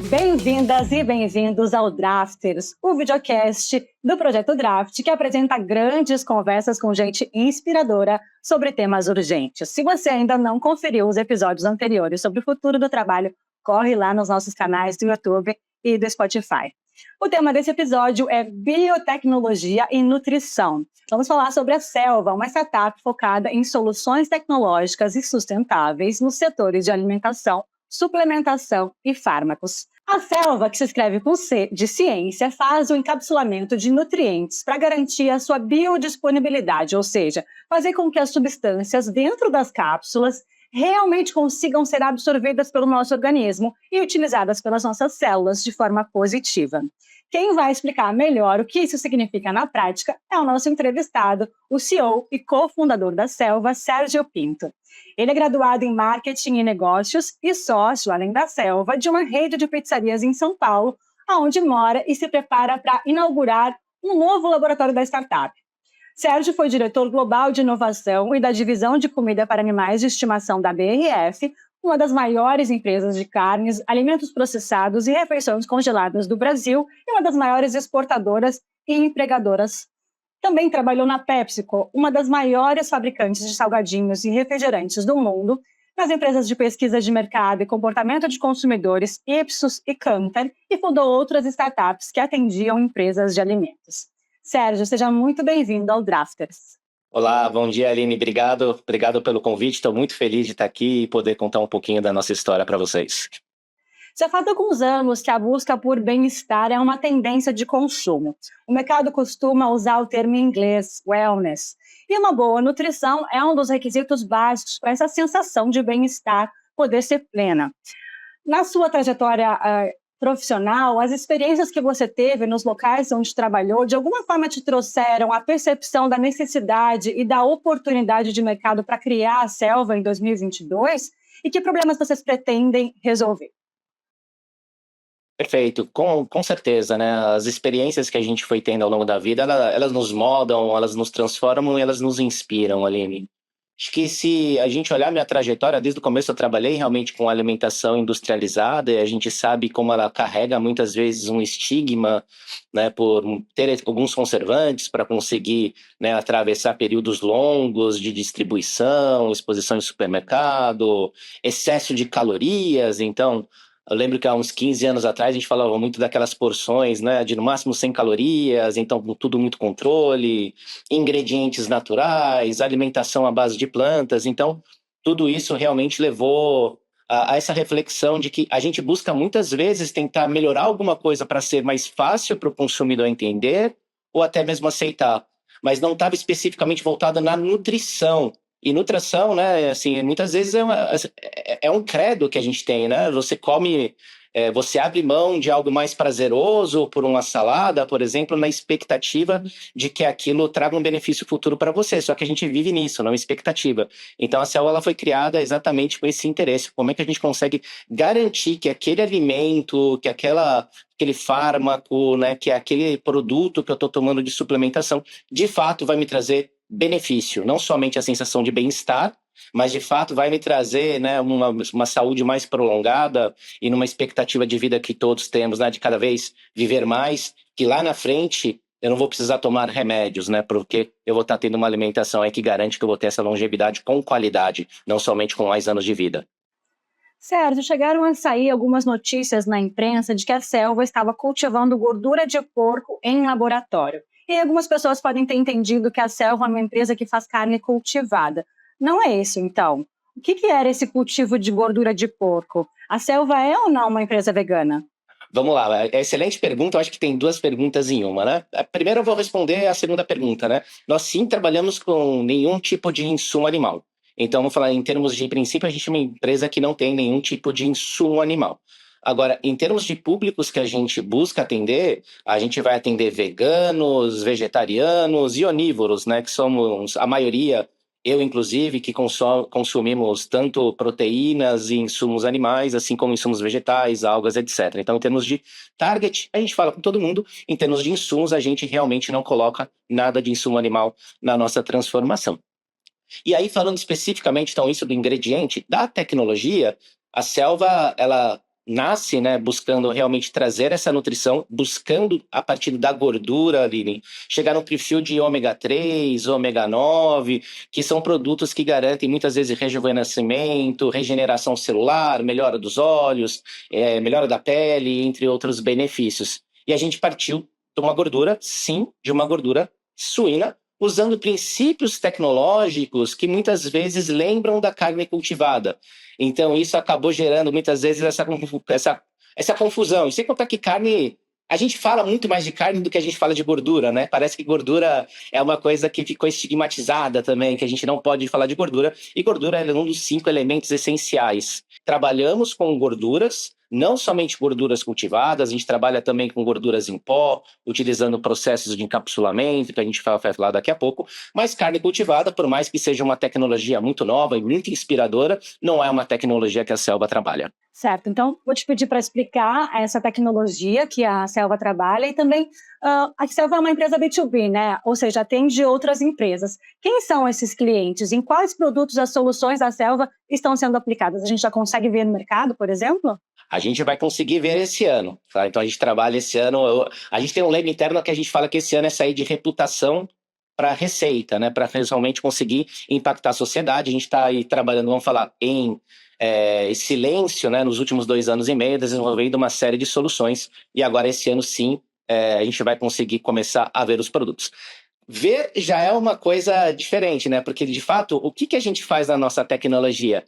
Bem-vindas e bem-vindos ao Drafters, o videocast do Projeto Draft, que apresenta grandes conversas com gente inspiradora sobre temas urgentes. Se você ainda não conferiu os episódios anteriores sobre o futuro do trabalho, corre lá nos nossos canais do YouTube e do Spotify. O tema desse episódio é biotecnologia e nutrição. Vamos falar sobre a Selva, uma startup focada em soluções tecnológicas e sustentáveis nos setores de alimentação, suplementação e fármacos. A Selva, que se escreve com C de ciência, faz o encapsulamento de nutrientes para garantir a sua biodisponibilidade, ou seja, fazer com que as substâncias dentro das cápsulas realmente consigam ser absorvidas pelo nosso organismo e utilizadas pelas nossas células de forma positiva. Quem vai explicar melhor o que isso significa na prática é o nosso entrevistado, o CEO e cofundador da Selva, Sérgio Pinto. Ele é graduado em Marketing e Negócios e sócio, além da Selva, de uma rede de pizzarias em São Paulo, onde mora e se prepara para inaugurar um novo laboratório da startup. Sérgio foi diretor global de inovação e da divisão de comida para animais de estimação da BRF, uma das maiores empresas de carnes, alimentos processados e refeições congeladas do Brasil e uma das maiores exportadoras e empregadoras. Também trabalhou na PepsiCo, uma das maiores fabricantes de salgadinhos e refrigerantes do mundo, nas empresas de pesquisa de mercado e comportamento de consumidores Ipsos e Kantar, e fundou outras startups que atendiam empresas de alimentos. Sérgio, seja muito bem-vindo ao Drafters. Olá, bom dia, Aline. Obrigado pelo convite. Estou muito feliz de estar aqui e poder contar um pouquinho da nossa história para vocês. Já faz alguns anos que a busca por bem-estar é uma tendência de consumo. O mercado costuma usar o termo em inglês, wellness. E uma boa nutrição é um dos requisitos básicos para essa sensação de bem-estar poder ser plena. Na sua trajetória profissional, as experiências que você teve nos locais onde trabalhou, de alguma forma te trouxeram a percepção da necessidade e da oportunidade de mercado para criar a Selva em 2022? E que problemas vocês pretendem resolver? Perfeito, com certeza, né? As experiências que a gente foi tendo ao longo da vida, elas nos moldam, elas nos transformam e elas nos inspiram, Aline. Acho que se a gente olhar minha trajetória, desde o começo eu trabalhei realmente com alimentação industrializada e a gente sabe como ela carrega muitas vezes um estigma, né, por ter alguns conservantes para conseguir, né, atravessar períodos longos de distribuição, exposição em supermercado, excesso de calorias. Então, eu lembro que há uns 15 anos atrás a gente falava muito daquelas porções, né, de no máximo 100 calorias, então com tudo muito controle, ingredientes naturais, alimentação à base de plantas. Então, tudo isso realmente levou a essa reflexão de que a gente busca muitas vezes tentar melhorar alguma coisa para ser mais fácil para o consumidor entender ou até mesmo aceitar, mas não estava especificamente voltada na nutrição. E nutrição, né, assim, muitas vezes é um credo que a gente tem, né? Você come, você abre mão de algo mais prazeroso por uma salada, por exemplo, na expectativa de que aquilo traga um benefício futuro para você. Só que a gente vive nisso, não expectativa. Então a Cell, ela foi criada exatamente com esse interesse. Como é que a gente consegue garantir que aquele alimento, que aquele fármaco, né, que aquele produto que eu estou tomando de suplementação, de fato vai me trazer benefício, não somente a sensação de bem-estar, mas de fato vai me trazer, né, uma saúde mais prolongada e numa expectativa de vida que todos temos, né, de cada vez viver mais, que lá na frente eu não vou precisar tomar remédios, né, porque eu vou estar tendo uma alimentação aí que garante que eu vou ter essa longevidade com qualidade, não somente com mais anos de vida. Sérgio, chegaram a sair algumas notícias na imprensa de que a Selva estava cultivando gordura de porco em laboratório. E algumas pessoas podem ter entendido que a Selva é uma empresa que faz carne cultivada. Não é isso, então. O que era esse cultivo de gordura de porco? A Selva é ou não uma empresa vegana? Vamos lá, excelente pergunta. Eu acho que tem duas perguntas em uma, né? Primeiro eu vou responder a segunda pergunta, né? Nós sim trabalhamos com nenhum tipo de insumo animal. Então, vamos falar em termos de princípio, a gente é uma empresa que não tem nenhum tipo de insumo animal. Agora, em termos de públicos que a gente busca atender, a gente vai atender veganos, vegetarianos e onívoros, né? Que somos a maioria, eu inclusive, que consumimos tanto proteínas e insumos animais, assim como insumos vegetais, algas, etc. Então, em termos de target, a gente fala com todo mundo. Em termos de insumos, a gente realmente não coloca nada de insumo animal na nossa transformação. E aí, falando especificamente, então, isso do ingrediente, da tecnologia, a Selva, ela nasce, né, buscando realmente trazer essa nutrição, buscando a partir da gordura, Aline, chegar no perfil de ômega 3, ômega 9, que são produtos que garantem muitas vezes rejuvenescimento, regeneração celular, melhora dos olhos, melhora da pele, entre outros benefícios. E a gente partiu de uma gordura, sim, de uma gordura suína, usando princípios tecnológicos que muitas vezes lembram da carne cultivada. Então, isso acabou gerando muitas vezes essa confusão. E sem contar que carne. A gente fala muito mais de carne do que a gente fala de gordura, né? Parece que gordura é uma coisa que ficou estigmatizada também, que a gente não pode falar de gordura. E gordura é um dos 5 elementos essenciais. Trabalhamos com gorduras, não somente gorduras cultivadas, a gente trabalha também com gorduras em pó, utilizando processos de encapsulamento, que a gente vai falar daqui a pouco, mas carne cultivada, por mais que seja uma tecnologia muito nova e muito inspiradora, não é uma tecnologia que a Selva trabalha. Certo, então vou te pedir para explicar essa tecnologia que a Selva trabalha e também a Selva é uma empresa B2B, né? Ou seja, atende outras empresas. Quem são esses clientes? Em quais produtos as soluções da Selva estão sendo aplicadas? A gente já consegue ver no mercado, por exemplo? A gente vai conseguir ver esse ano, tá? Então a gente trabalha esse ano. A gente tem um lema interno que a gente fala que esse ano é sair de reputação para receita, né? Para realmente conseguir impactar a sociedade. A gente está aí trabalhando, vamos falar, em silêncio, né? Nos últimos 2 anos e meio, desenvolvendo uma série de soluções. E agora, esse ano, sim, a gente vai conseguir começar a ver os produtos. Ver já é uma coisa diferente, né? Porque, de fato, o que a gente faz na nossa tecnologia?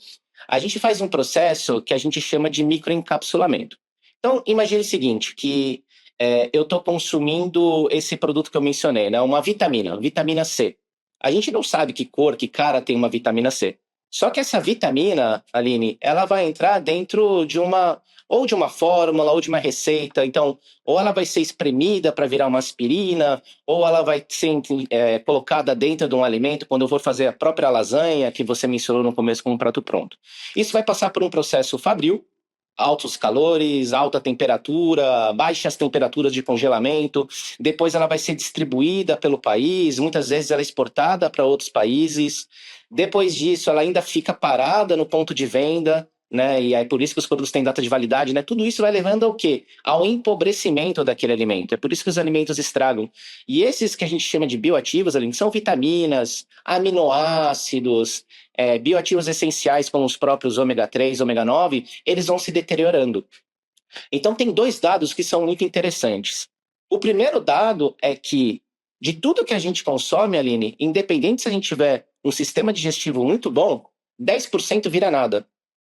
A gente faz um processo que a gente chama de microencapsulamento. Então, imagine o seguinte, que eu estou consumindo esse produto que eu mencionei, né? Uma vitamina C. A gente não sabe que cor, que cara tem uma vitamina C. Só que essa vitamina, Aline, ela vai entrar dentro de uma fórmula, ou de uma receita. Então, ou ela vai ser espremida para virar uma aspirina, ou ela vai ser colocada dentro de um alimento quando eu vou fazer a própria lasanha, que você mencionou no começo como um prato pronto. Isso vai passar por um processo fabril, altos calores, alta temperatura, baixas temperaturas de congelamento. Depois ela vai ser distribuída pelo país, muitas vezes ela é exportada para outros países. Depois disso, ela ainda fica parada no ponto de venda, né? E é por isso que os produtos têm data de validade, né? Tudo isso vai levando ao quê? Ao empobrecimento daquele alimento. É por isso que os alimentos estragam. E esses que a gente chama de bioativos, ali, são vitaminas, aminoácidos, bioativos essenciais, como os próprios ômega 3, ômega 9, eles vão se deteriorando. Então, tem 2 dados que são muito interessantes. O primeiro dado é que, de tudo que a gente consome, Aline, independente se a gente tiver um sistema digestivo muito bom, 10% vira nada.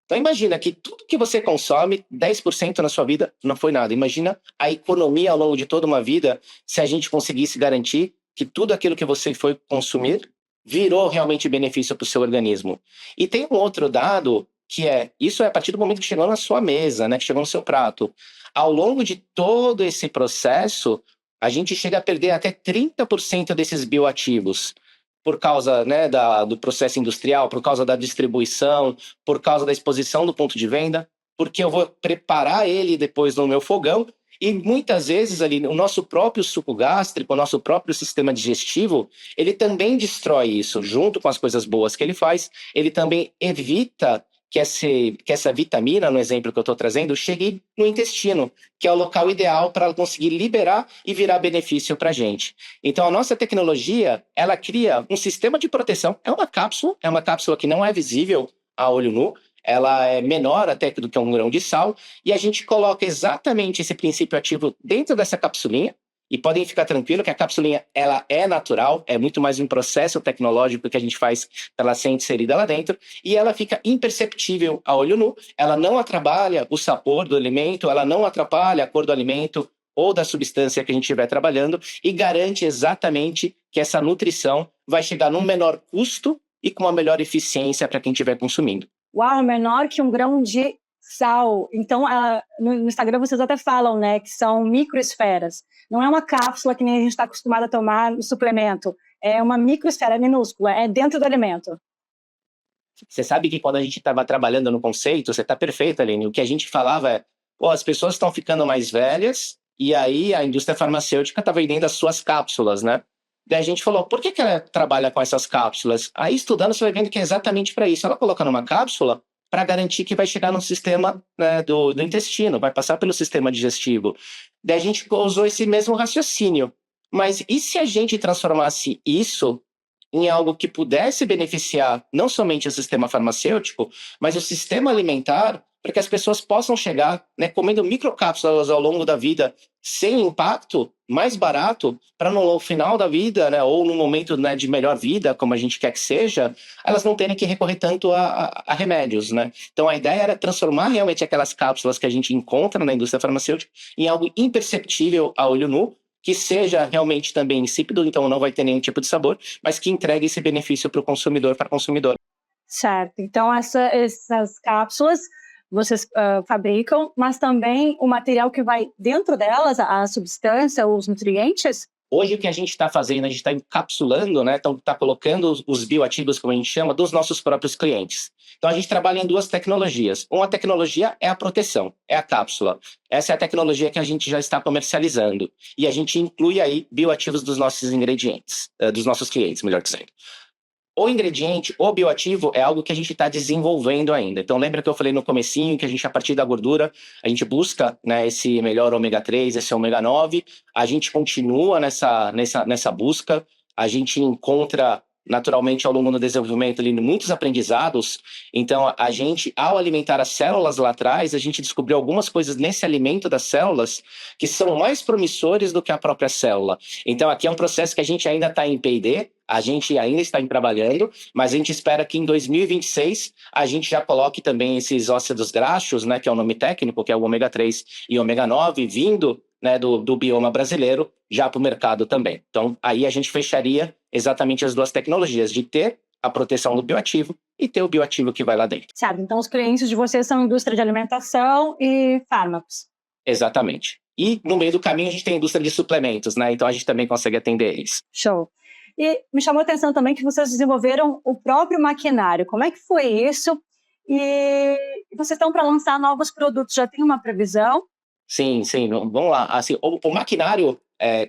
Então, imagina que tudo que você consome, 10% na sua vida, não foi nada. Imagina a economia ao longo de toda uma vida, se a gente conseguisse garantir que tudo aquilo que você foi consumir virou realmente benefício para o seu organismo. E tem um outro dado que isso é a partir do momento que chegou na sua mesa, né, que chegou no seu prato. Ao longo de todo esse processo, a gente chega a perder até 30% desses bioativos por causa, né, do processo industrial, por causa da distribuição, por causa da exposição do ponto de venda, porque eu vou preparar ele depois no meu fogão e muitas vezes ali o nosso próprio suco gástrico, o nosso próprio sistema digestivo, ele também destrói isso, junto com as coisas boas que ele faz, ele também evita que essa vitamina, no exemplo que eu estou trazendo, chegue no intestino, que é o local ideal para ela conseguir liberar e virar benefício para a gente. Então, a nossa tecnologia, ela cria um sistema de proteção. É uma cápsula que não é visível a olho nu, ela é menor até do que um grão de sal, e a gente coloca exatamente esse princípio ativo dentro dessa capsulinha. E podem ficar tranquilos que a capsulinha ela é natural, é muito mais um processo tecnológico que a gente faz para ela ser inserida lá dentro, e ela fica imperceptível a olho nu, ela não atrapalha o sabor do alimento, ela não atrapalha a cor do alimento ou da substância que a gente estiver trabalhando, e garante exatamente que essa nutrição vai chegar num menor custo e com uma melhor eficiência para quem estiver consumindo. Uau, menor que um grão de sal. Então, no Instagram vocês até falam, né, que são microesferas. Não é uma cápsula que nem a gente está acostumado a tomar no suplemento. É uma microesfera, é minúscula, é dentro do alimento. Você sabe que quando a gente estava trabalhando no conceito, você está perfeito, Aline, o que a gente falava as pessoas estão ficando mais velhas e aí a indústria farmacêutica está vendendo as suas cápsulas, né? Daí a gente falou, por que ela trabalha com essas cápsulas? Aí estudando você vai vendo que é exatamente para isso. Ela coloca numa cápsula, para garantir que vai chegar no sistema, né, do intestino, vai passar pelo sistema digestivo. Daí a gente usou esse mesmo raciocínio. Mas e se a gente transformasse isso em algo que pudesse beneficiar não somente o sistema farmacêutico, mas o sistema alimentar, para que as pessoas possam chegar, né, comendo microcápsulas ao longo da vida sem impacto, mais barato, para no final da vida, né, ou no momento, né, de melhor vida, como a gente quer que seja, elas não terem que recorrer tanto a remédios, né? Então a ideia era transformar realmente aquelas cápsulas que a gente encontra na indústria farmacêutica em algo imperceptível a olho nu, que seja realmente também insípido, então não vai ter nenhum tipo de sabor, mas que entregue esse benefício para o consumidor, para a consumidora. Certo. Então, essas cápsulas vocês fabricam, mas também o material que vai dentro delas, a substância, os nutrientes? Hoje o que a gente está fazendo, a gente está encapsulando, né? Então está colocando os bioativos, como a gente chama, dos nossos próprios clientes. Então a gente trabalha em duas tecnologias. Uma tecnologia é a proteção, é a cápsula. Essa é a tecnologia que a gente já está comercializando. E a gente inclui aí bioativos dos nossos ingredientes, dos nossos clientes, melhor dizendo. O ingrediente, o bioativo, é algo que a gente está desenvolvendo ainda. Então, lembra que eu falei no comecinho que a gente, a partir da gordura, a gente busca, né, esse melhor ômega 3, esse ômega 9. A gente continua nessa busca. A gente encontra, naturalmente, ao longo do desenvolvimento, ali, muitos aprendizados. Então, a gente, ao alimentar as células lá atrás, a gente descobriu algumas coisas nesse alimento das células que são mais promissores do que a própria célula. Então, aqui é um processo que a gente ainda está em P&D, a gente ainda está trabalhando, mas a gente espera que em 2026 a gente já coloque também esses óxidos graxos, né, que é o nome técnico, que é o ômega 3 e ômega 9, vindo, né, do bioma brasileiro, já para o mercado também. Então, aí a gente fecharia exatamente as duas tecnologias, de ter a proteção do bioativo e ter o bioativo que vai lá dentro. Certo, então os clientes de vocês são indústria de alimentação e fármacos. Exatamente. E no meio do caminho a gente tem a indústria de suplementos, né? Então a gente também consegue atender eles. Show. E me chamou a atenção também que vocês desenvolveram o próprio maquinário. Como é que foi isso? E vocês estão para lançar novos produtos, já tem uma previsão? Sim, vamos lá. Assim, o maquinário,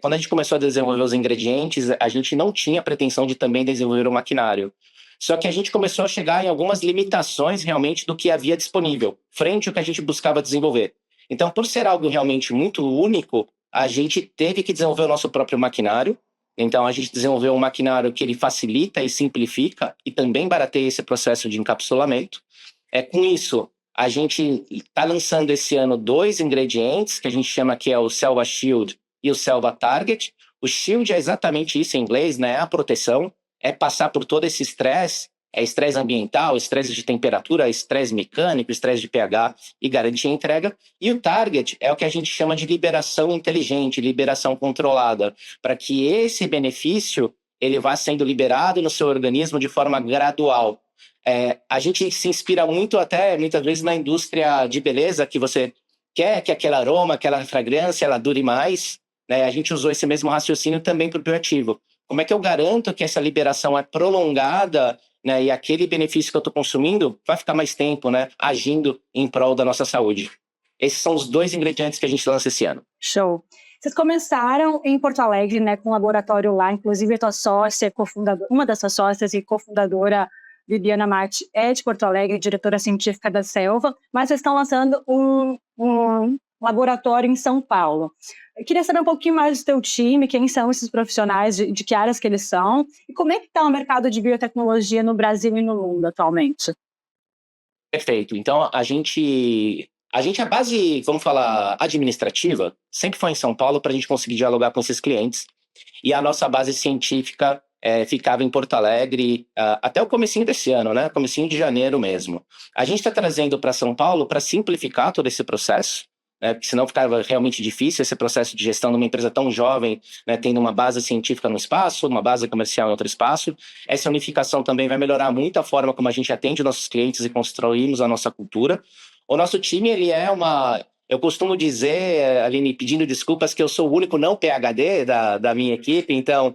quando a gente começou a desenvolver os ingredientes, a gente não tinha pretensão de também desenvolver o maquinário. Só que a gente começou a chegar em algumas limitações realmente do que havia disponível, frente ao que a gente buscava desenvolver. Então, por ser algo realmente muito único, a gente teve que desenvolver o nosso próprio maquinário. Então, a gente desenvolveu um maquinário que ele facilita e simplifica e também barateia esse processo de encapsulamento. Com isso, a gente está lançando esse ano 2 ingredientes, que a gente chama que é o Selva Shield e o Selva Target. O Shield é exatamente isso em inglês, né? É a proteção, é passar por todo esse estresse, estresse ambiental, estresse de temperatura, estresse mecânico, estresse de pH e garantir a entrega. E o Target é o que a gente chama de liberação inteligente, liberação controlada, para que esse benefício ele vá sendo liberado no seu organismo de forma gradual. A gente se inspira muito até, muitas vezes, na indústria de beleza, que você quer que aquele aroma, aquela fragrância, ela dure mais, né? A gente usou esse mesmo raciocínio também para o bioativo. Como é que eu garanto que essa liberação é prolongada, né, e aquele benefício que eu estou consumindo vai ficar mais tempo, né, agindo em prol da nossa saúde? Esses são os 2 ingredientes que a gente lança esse ano. Show. Vocês começaram em Porto Alegre, né, com um laboratório lá, inclusive a tua sócia, uma das suas sócias e cofundadora, Viviana Marte, é de Porto Alegre, diretora científica da Selva, mas vocês estão lançando um laboratório em São Paulo. Eu queria saber um pouquinho mais do teu time, quem são esses profissionais, de que áreas que eles são, e como é que está o mercado de biotecnologia no Brasil e no mundo atualmente? Perfeito. Então, a base, vamos falar, administrativa, sempre foi em São Paulo para a gente conseguir dialogar com esses clientes. E a nossa base científica ficava em Porto Alegre até o comecinho desse ano, né? Comecinho de janeiro mesmo. A gente está trazendo para São Paulo para simplificar todo esse processo, né? Porque senão ficava realmente difícil esse processo de gestão de uma empresa tão jovem, né? Tendo uma base científica num espaço, uma base comercial em outro espaço. Essa unificação também vai melhorar muito a forma como a gente atende nossos clientes e construímos a nossa cultura. O nosso time, ele é uma... Eu costumo dizer, Aline, pedindo desculpas, que eu sou o único não PhD da minha equipe, então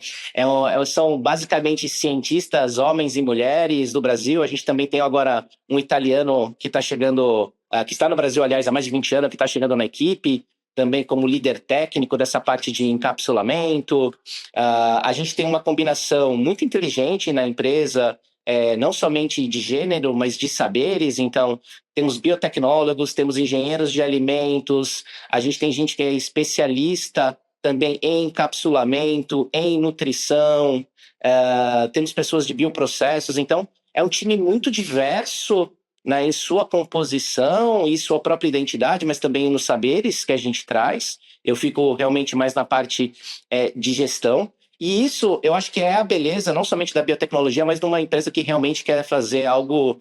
são basicamente cientistas, homens e mulheres do Brasil. A gente também tem agora um italiano que está chegando, que está no Brasil, aliás, há mais de 20 anos, que está chegando na equipe, também como líder técnico dessa parte de encapsulamento. A gente tem uma combinação muito inteligente na empresa não somente de gênero, mas de saberes. Então, temos biotecnólogos, temos engenheiros de alimentos, a gente tem gente que é especialista também em encapsulamento, em nutrição, temos pessoas de bioprocessos. Então, é um time muito diverso, né, em sua composição e sua própria identidade, mas também nos saberes que a gente traz. Eu fico realmente mais na parte de gestão. E isso, eu acho que é a beleza, não somente da biotecnologia, mas de uma empresa que realmente quer fazer algo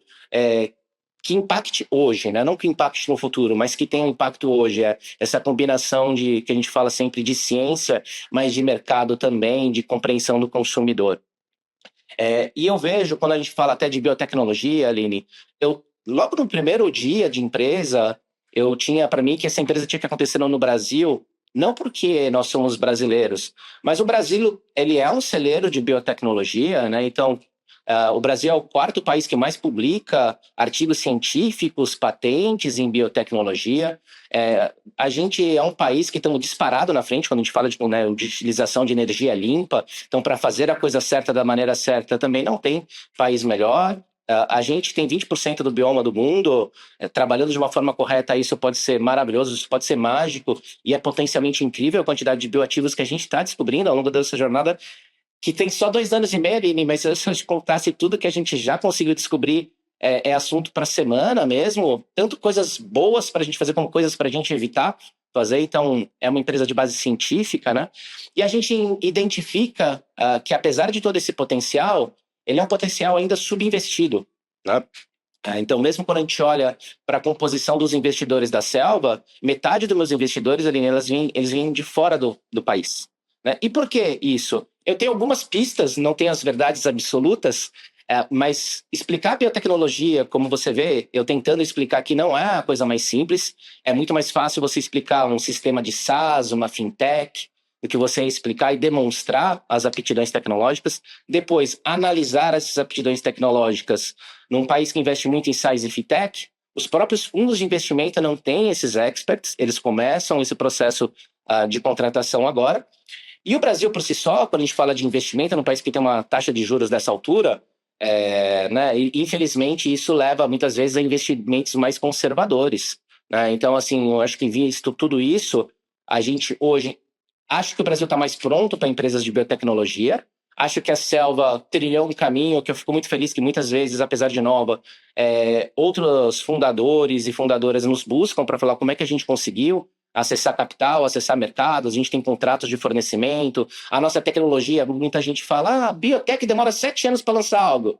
que impacte hoje, né? Não que impacte no futuro, mas que tenha um impacto hoje. Essa combinação de, que a gente fala sempre de ciência, mas de mercado também, de compreensão do consumidor. E eu vejo, quando a gente fala até de biotecnologia, Aline, logo no primeiro dia de empresa, eu tinha para mim que essa empresa tinha que acontecer no Brasil, não porque nós somos brasileiros, mas o Brasil, ele é um celeiro de biotecnologia, né? Então, o Brasil é o quarto país que mais publica artigos científicos, patentes em biotecnologia. A gente é um país que estamos disparado na frente quando a gente fala de utilização de energia limpa. Então, para fazer a coisa certa da maneira certa, também não tem país melhor. A gente tem 20% do bioma do mundo, trabalhando de uma forma correta, isso pode ser maravilhoso, isso pode ser mágico, e é potencialmente incrível a quantidade de bioativos que a gente está descobrindo ao longo dessa jornada, que tem só 2 anos e meio, Aline, mas se eu te contasse tudo que a gente já conseguiu descobrir, é assunto para semana mesmo, tanto coisas boas para a gente fazer como coisas para a gente evitar fazer. Então, é uma empresa de base científica, né? E a gente identifica que, apesar de todo esse potencial, ele é um potencial ainda subinvestido, né? Então, mesmo quando a gente olha para a composição dos investidores da Selva, metade dos meus investidores, Aline, eles vêm de fora do país, né? E por que isso? Eu tenho algumas pistas, não tenho as verdades absolutas, mas explicar a biotecnologia, como você vê, eu tentando explicar que não é a coisa mais simples, é muito mais fácil você explicar um sistema de SaaS, uma fintech, do que você explicar e demonstrar as aptidões tecnológicas, depois analisar essas aptidões tecnológicas num país que investe muito em SaaS e fintech. Os próprios fundos de investimento não têm esses experts, eles começam esse processo de contratação agora. E o Brasil, por si só, quando a gente fala de investimento num país que tem uma taxa de juros dessa altura, né, e, infelizmente, isso leva muitas vezes a investimentos mais conservadores, né? Então, assim, eu acho que visto tudo isso, a gente hoje acho que o Brasil está mais pronto para empresas de biotecnologia. Acho que a Selva trilhou um caminho que eu fico muito feliz que muitas vezes, apesar de nova, outros fundadores e fundadoras nos buscam para falar como é que a gente conseguiu acessar capital, acessar mercados, a gente tem contratos de fornecimento, a nossa tecnologia, muita gente fala, biotech demora 7 anos para lançar algo.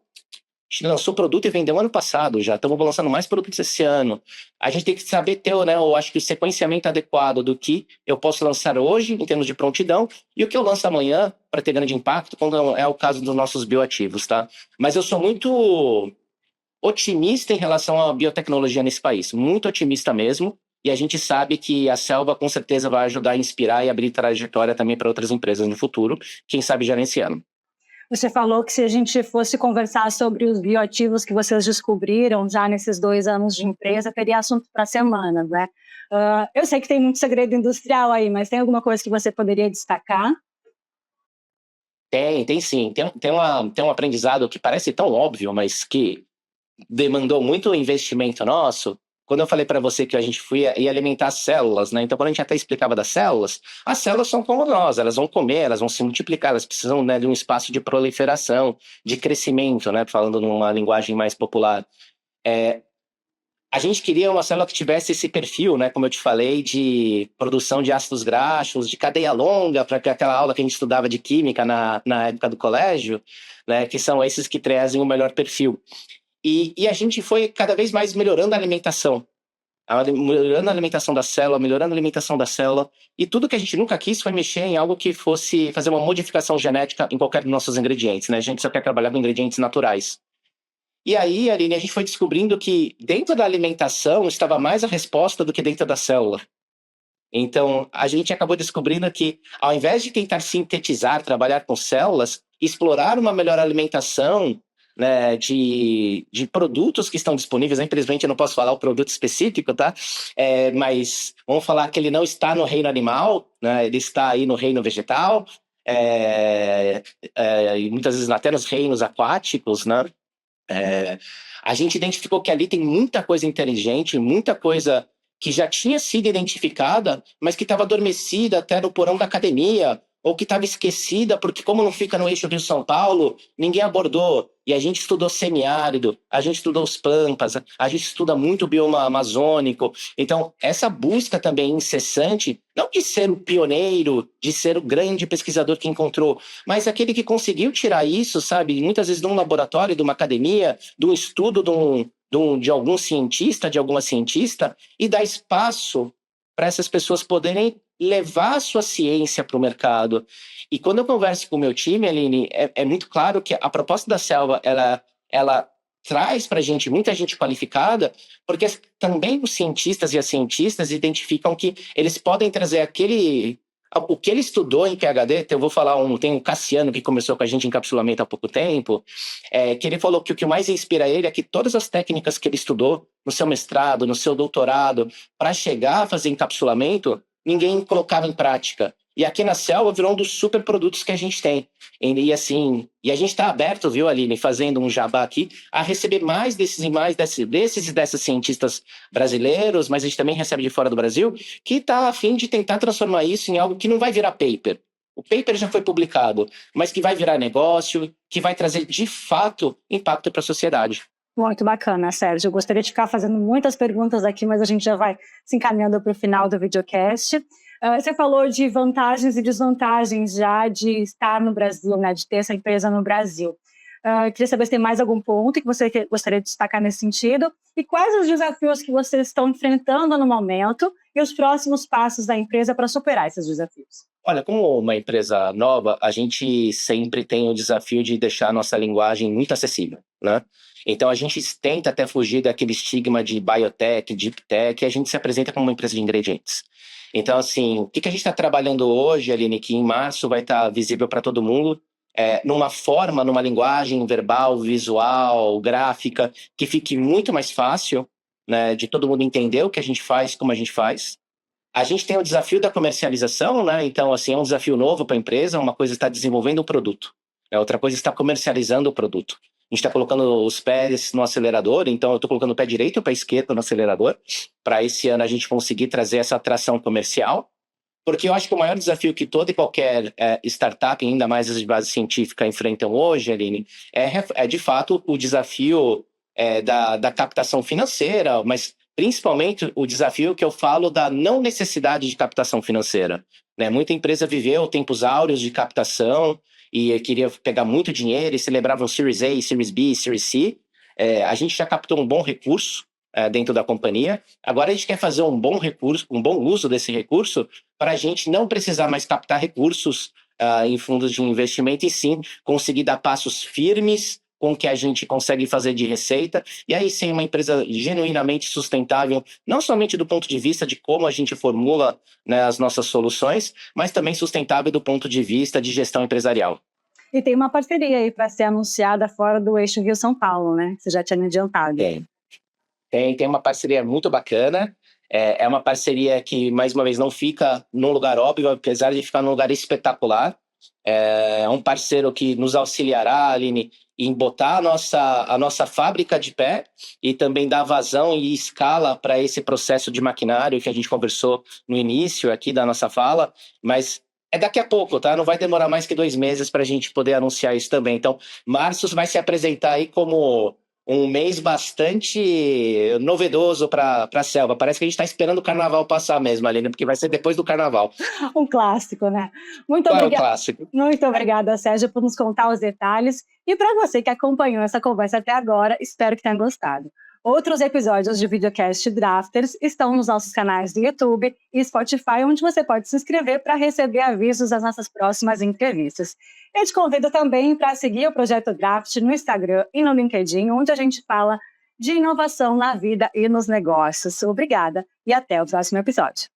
A gente lançou produto e vendeu ano passado já, estamos lançando mais produtos esse ano. A gente tem que saber ter, né, eu acho que o sequenciamento adequado do que eu posso lançar hoje, em termos de prontidão, e o que eu lanço amanhã para ter grande impacto, quando é o caso dos nossos bioativos, tá? Mas eu sou muito otimista em relação à biotecnologia nesse país, muito otimista mesmo, e a gente sabe que a Selva com certeza vai ajudar a inspirar e abrir trajetória também para outras empresas no futuro, quem sabe já nesse ano. Você falou que se a gente fosse conversar sobre os bioativos que vocês descobriram já nesses 2 anos de empresa, teria assunto para semanas, né? Eu sei que tem muito segredo industrial aí, mas tem alguma coisa que você poderia destacar? Tem sim. Tem um aprendizado que parece tão óbvio, mas que demandou muito investimento nosso. Quando eu falei para você que a gente ia alimentar as células, né? Então, quando a gente até explicava das células, as células são como nós, elas vão comer, elas vão se multiplicar, elas precisam, né, de um espaço de proliferação, de crescimento, né? Falando numa linguagem mais popular. A gente queria uma célula que tivesse esse perfil, né? Como eu te falei, de produção de ácidos graxos, de cadeia longa, para aquela aula que a gente estudava de química na época do colégio, né? Que são esses que trazem o melhor perfil. E a gente foi cada vez mais melhorando a alimentação. Melhorando a alimentação da célula, melhorando a alimentação da célula. E tudo que a gente nunca quis foi mexer em algo que fosse fazer uma modificação genética em qualquer dos nossos ingredientes, né? A gente só quer trabalhar com ingredientes naturais. E aí, Aline, a gente foi descobrindo que dentro da alimentação estava mais a resposta do que dentro da célula. Então, a gente acabou descobrindo que, ao invés de tentar sintetizar, trabalhar com células, explorar uma melhor alimentação, né, de produtos que estão disponíveis. Infelizmente, eu não posso falar o produto específico, tá? Mas vamos falar que ele não está no reino animal, né? Ele está aí no reino vegetal, e muitas vezes até nos reinos aquáticos, né? A gente identificou que ali tem muita coisa inteligente, muita coisa que já tinha sido identificada, mas que estava adormecida até no porão da academia, ou que estava esquecida, porque como não fica no eixo Rio-São Paulo, ninguém abordou. E a gente estudou semiárido, a gente estudou os pampas, a gente estuda muito o bioma amazônico. Então, essa busca também incessante, não de ser o pioneiro, de ser o grande pesquisador que encontrou, mas aquele que conseguiu tirar isso, sabe, muitas vezes de um laboratório, de uma academia, de um estudo de algum cientista, de alguma cientista, e dar espaço para essas pessoas poderem levar a sua ciência para o mercado. E quando eu converso com o meu time, Aline, é muito claro que a proposta da Selva, ela traz para a gente muita gente qualificada, porque também os cientistas e as cientistas identificam que eles podem trazer o que ele estudou em PhD. Eu vou falar tem o Cassiano, que começou com a gente em encapsulamento há pouco tempo, que ele falou que o que mais inspira ele é que todas as técnicas que ele estudou no seu mestrado, no seu doutorado, para chegar a fazer encapsulamento, ninguém colocava em prática. E aqui na Selva virou um dos super produtos que a gente tem. E a gente está aberto, viu, Aline, fazendo um jabá aqui, a receber mais desses e dessas cientistas brasileiros, mas a gente também recebe de fora do Brasil, que está a fim de tentar transformar isso em algo que não vai virar paper. O paper já foi publicado, mas que vai virar negócio, que vai trazer, de fato, impacto para a sociedade. Muito bacana, Sérgio. Eu gostaria de ficar fazendo muitas perguntas aqui, mas a gente já vai se encaminhando para o final do videocast. Você falou de vantagens e desvantagens já de estar no Brasil, né, de ter essa empresa no Brasil. Queria saber se tem mais algum ponto que você gostaria de destacar nesse sentido e quais os desafios que vocês estão enfrentando no momento e os próximos passos da empresa para superar esses desafios. Olha, como uma empresa nova, a gente sempre tem o desafio de deixar a nossa linguagem muito acessível, né? Então, a gente tenta até fugir daquele estigma de biotech, deep tech, e a gente se apresenta como uma empresa de ingredientes. Então, assim, o que a gente está trabalhando hoje, Aline, que em março vai estar visível para todo mundo, numa linguagem verbal, visual, gráfica, que fique muito mais fácil, né, de todo mundo entender o que a gente faz, como a gente faz. A gente tem o desafio da comercialização, né? Então, assim, é um desafio novo para a empresa. Uma coisa é estar desenvolvendo o produto, né? Outra coisa é estar comercializando o produto. A gente está colocando os pés no acelerador, então eu estou colocando o pé direito e o pé esquerdo no acelerador, para esse ano a gente conseguir trazer essa atração comercial, porque eu acho que o maior desafio que toda e qualquer startup, ainda mais as de base científica, enfrentam hoje, Aline, é de fato o desafio da captação financeira, mas principalmente o desafio que eu falo da não necessidade de captação financeira, né? Muita empresa viveu tempos áureos de captação e queria pegar muito dinheiro e celebravam Series A, Series B, Series C. A gente já captou um bom recurso dentro da companhia. Agora a gente quer fazer um bom uso desse recurso para a gente não precisar mais captar recursos em fundos de investimento e sim conseguir dar passos firmes com o que a gente consegue fazer de receita, e aí sim uma empresa genuinamente sustentável, não somente do ponto de vista de como a gente formula, né, as nossas soluções, mas também sustentável do ponto de vista de gestão empresarial. E tem uma parceria aí para ser anunciada fora do eixo Rio-São Paulo, né? Você já tinha adiantado. Tem uma parceria muito bacana. É uma parceria que, mais uma vez, não fica num lugar óbvio, apesar de ficar num lugar espetacular. É um parceiro que nos auxiliará, Aline, em botar a nossa fábrica de pé e também dar vazão e escala para esse processo de maquinário que a gente conversou no início aqui da nossa fala, mas é daqui a pouco, tá? Não vai demorar mais que 2 meses para a gente poder anunciar isso também. Então, março vai se apresentar aí como um mês bastante novedoso para a Selva. Parece que a gente está esperando o carnaval passar mesmo, Aline, porque vai ser depois do carnaval. Um clássico, né? Muito obrigada, Sérgio, por nos contar os detalhes. E para você que acompanhou essa conversa até agora, espero que tenha gostado. Outros episódios de videocast Drafters estão nos nossos canais do YouTube e Spotify, onde você pode se inscrever para receber avisos das nossas próximas entrevistas. Eu te convido também para seguir o Projeto Draft no Instagram e no LinkedIn, onde a gente fala de inovação na vida e nos negócios. Obrigada e até o próximo episódio.